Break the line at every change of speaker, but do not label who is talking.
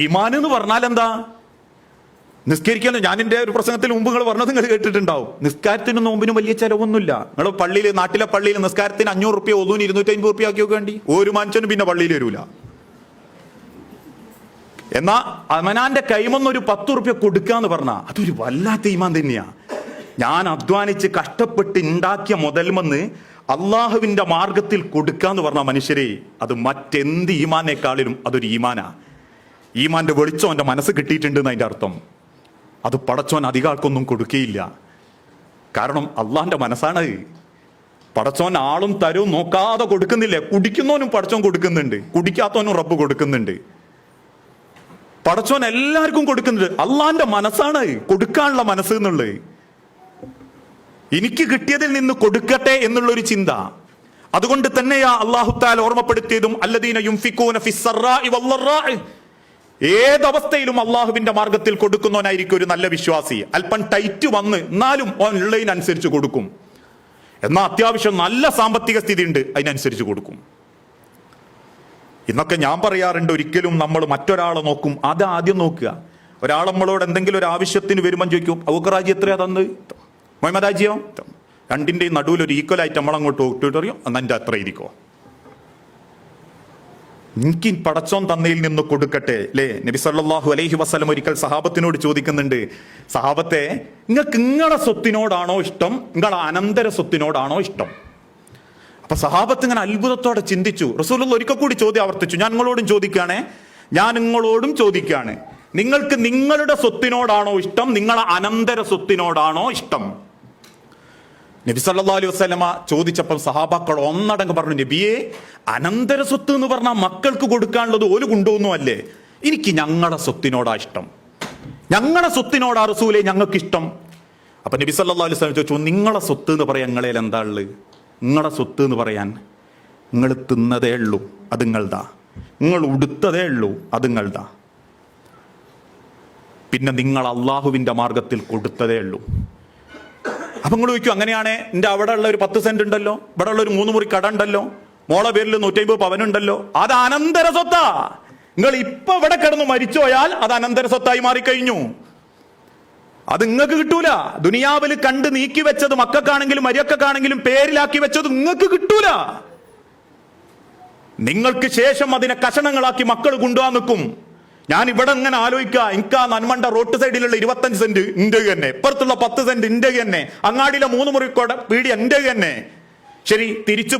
ഈമാൻ എന്ന് പറഞ്ഞാൽ എന്താ? നിസ്കരിക്കാൻ ഞാൻ എൻ്റെ ഒരു പ്രസംഗത്തിൽ മുമ്പ് നിങ്ങൾ പറഞ്ഞത് നിങ്ങൾ കേട്ടിട്ടുണ്ടാവും. നിസ്കാരത്തിനും നോമ്പിനും വലിയ ചെലവൊന്നുമില്ല. നിങ്ങൾ പള്ളിയിൽ, നാട്ടിലെ പള്ളിയിൽ നിസ്കാരത്തിന് 500 റുപ്യ, ഒതുവിന് 250 റുപ്യ ആക്കി വെക്കേണ്ടി ഒരു മനുഷ്യനും പിന്നെ പള്ളിയിൽ വരൂല. എന്നാ അവനാന്റെ കൈമന്നൊരു 10 റുപ്യ കൊടുക്കാന്ന് പറഞ്ഞാൽ അതൊരു വല്ലാത്ത ഈമാൻ തന്നെയാ. ഞാൻ അധ്വാനിച്ച് കഷ്ടപ്പെട്ട് ഉണ്ടാക്കിയ മുതൽമെന്ന് അള്ളാഹുവിന്റെ മാർഗത്തിൽ കൊടുക്കാന്ന് പറഞ്ഞ മനുഷ്യരെ, അത് മറ്റെന്ത് ഈമാനേക്കാളിലും അതൊരു ഈമാനാ. ഈമാന്റെ വെളിച്ചം എൻ്റെ മനസ്സ് കിട്ടിയിട്ടുണ്ട് എന്നതിൻ്റെ അർത്ഥം. അത് പടച്ചോൻ അധികാർക്കൊന്നും കൊടുക്കുകയില്ല. കാരണം അള്ളാഹിന്റെ മനസ്സാണ്. പടച്ചോൻ ആളും തരവും നോക്കാതെ കൊടുക്കുന്നില്ലേ? കുടിക്കുന്നവനും പടച്ചോൻ കൊടുക്കുന്നുണ്ട്, കുടിക്കാത്തവനും റബ്ബ് കൊടുക്കുന്നുണ്ട്. പടച്ചോൻ എല്ലാവർക്കും കൊടുക്കുന്നുണ്ട്. അള്ളാഹിന്റെ മനസ്സാണ് കൊടുക്കാനുള്ള മനസ്സ് എന്നുള്ളത്. എനിക്ക് കിട്ടിയതിൽ നിന്ന് കൊടുക്കട്ടെ എന്നുള്ളൊരു ചിന്ത. അതുകൊണ്ട് തന്നെയാ അല്ലാഹു തആല ഓർമ്മപ്പെടുത്തിയതും അല്ലദീന യുൻഫിഖൂന ഫിസ്സറാഇ വല്ലറാഇ, ഏതവസ്ഥയിലും അള്ളാഹുവിന്റെ മാർഗത്തിൽ കൊടുക്കുന്നവനായിരിക്കും ഒരു നല്ല വിശ്വാസി. അല്പം ടൈറ്റ് വന്ന് എന്നാലും ഓൻ ഉള്ളതിനനുസരിച്ച് കൊടുക്കും. എന്നാൽ അത്യാവശ്യം നല്ല സാമ്പത്തിക സ്ഥിതി ഉണ്ട്, അതിനനുസരിച്ച് കൊടുക്കും. ഇന്നൊക്കെ ഞാൻ പറയാറുണ്ട്, ഒരിക്കലും നമ്മൾ മറ്റൊരാളെ നോക്കും, അത് ആദ്യം നോക്കുക. ഒരാൾ നമ്മളോട് എന്തെങ്കിലും ഒരു ആവശ്യത്തിന് വരുമ്പോൾ ചോദിക്കും, ഔക്കറാജി എത്രയാ തന്ന്, മുഹമ്മദാജിയോ, രണ്ടിന്റെയും നടുവിൽ ഒരു ഈക്വലായിട്ട് നമ്മളങ്ങോട്ട് ഇട്ടിട്ട് അറിയും, അന്നെ അത്ര ഇരിക്കോ. എനിക്ക് പടച്ചോൻ തന്നയിൽ നിന്ന് കൊടുക്കട്ടെ അല്ലേ? നബി സല്ലല്ലാഹു അലൈഹി വസല്ലം ഒരിക്കൽ സഹാബത്തിനോട് ചോദിക്കുന്നുണ്ട്, സഹാബത്തെ, നിങ്ങൾക്ക് നിങ്ങളുടെ സ്വത്തിനോടാണോ ഇഷ്ടം, നിങ്ങളുടെ അനന്തര സ്വത്തിനോടാണോ ഇഷ്ടം? അപ്പൊ സഹാബത്ത് ഇങ്ങനെ അത്ഭുതത്തോടെ ചിന്തിച്ചു. റസൂലുള്ളാഹി ഒരിക്കൽ കൂടി ചോദ്യം ആവർത്തിച്ചു, ഞാൻ നിങ്ങളോടും ചോദിക്കുകയാണ്, നിങ്ങൾക്ക് നിങ്ങളുടെ സ്വത്തിനോടാണോ ഇഷ്ടം, നിങ്ങളുടെ അനന്തര സ്വത്തിനോടാണോ ഇഷ്ടം? നബി സല്ലല്ലാഹു അലൈഹി വസല്ലമ ചോദിച്ചപ്പോൾ സഹാബാക്കൾ ഒന്നടങ്കം പറഞ്ഞു, നബിയെ, അനന്തര സ്വത്ത് എന്ന് പറഞ്ഞാൽ മക്കൾക്ക് കൊടുക്കാനുള്ളത് ഓല് കൊണ്ടുപോകുന്നു അല്ലേ? എനിക്ക് ഞങ്ങളുടെ സ്വത്തിനോടാ ഇഷ്ടം, ഞങ്ങളുടെ സ്വത്തിനോടാ റസൂലേ ഞങ്ങൾക്ക് ഇഷ്ടം. അപ്പൊ നബി സല്ലല്ലാഹു അലൈഹി വസല്ലം ചോദിച്ചു, നിങ്ങളെ സ്വത്ത് എന്ന് പറയാൻ നിങ്ങളേൽ എന്താ ഉള്ളത്? നിങ്ങളുടെ സ്വത്ത് എന്ന് പറയാൻ നിങ്ങൾ തിന്നതേ ഉള്ളൂ, അത് നിങ്ങളതാ. നിങ്ങൾ ഉടുത്തതേ ഉള്ളൂ, അത് നിങ്ങളതാ. പിന്നെ നിങ്ങൾ അള്ളാഹുവിന്റെ മാർഗത്തിൽ കൊടുത്തതേ ഉള്ളൂ. അപ്പൊ നിങ്ങൾ ചോദിക്കും, അങ്ങനെയാണെ എൻ്റെ അവിടെ ഉള്ള ഒരു 10 സെന്റ് ഉണ്ടല്ലോ, ഇവിടെ ഉള്ള ഒരു 3 മുറി കട ഉണ്ടല്ലോ, മോളെ പേരിൽ 150 പവനുണ്ടല്ലോ, അത് അനന്തര സ്വത്താ. നിങ്ങൾ ഇപ്പൊ ഇവിടെ കിടന്നു മരിച്ചുപോയാൽ അത് അനന്തര സ്വത്തായി മാറിക്കഴിഞ്ഞു. അത് നിങ്ങൾക്ക് കിട്ടൂല. ദുനിയാവിൽ കണ്ട് നീക്കി വെച്ചത് മക്കൾക്കാണെങ്കിലും മരിയക്കാണെങ്കിലും പേരിലാക്കി വെച്ചത് നിങ്ങൾക്ക് കിട്ടൂല. നിങ്ങൾക്ക് ശേഷം അതിനെ കഷണങ്ങളാക്കി മക്കൾ കൊണ്ടുപോകാൻ നിൽക്കും. ഞാൻ ഇവിടെ ഇങ്ങനെ ആലോചിക്കുക, എനിക്ക് ആ നന്മണ്ട റോഡ് സൈഡിലുള്ള 25 സെന്റ് ഇന്റെ തന്നെ, ഇപ്പുറത്തുള്ള 10 സെന്റ് ഇന്റെ തന്നെ, അങ്ങാടിയിലെ 3 മുറി പീടി എന്റെ തന്നെ. ശരി, തിരിച്ചു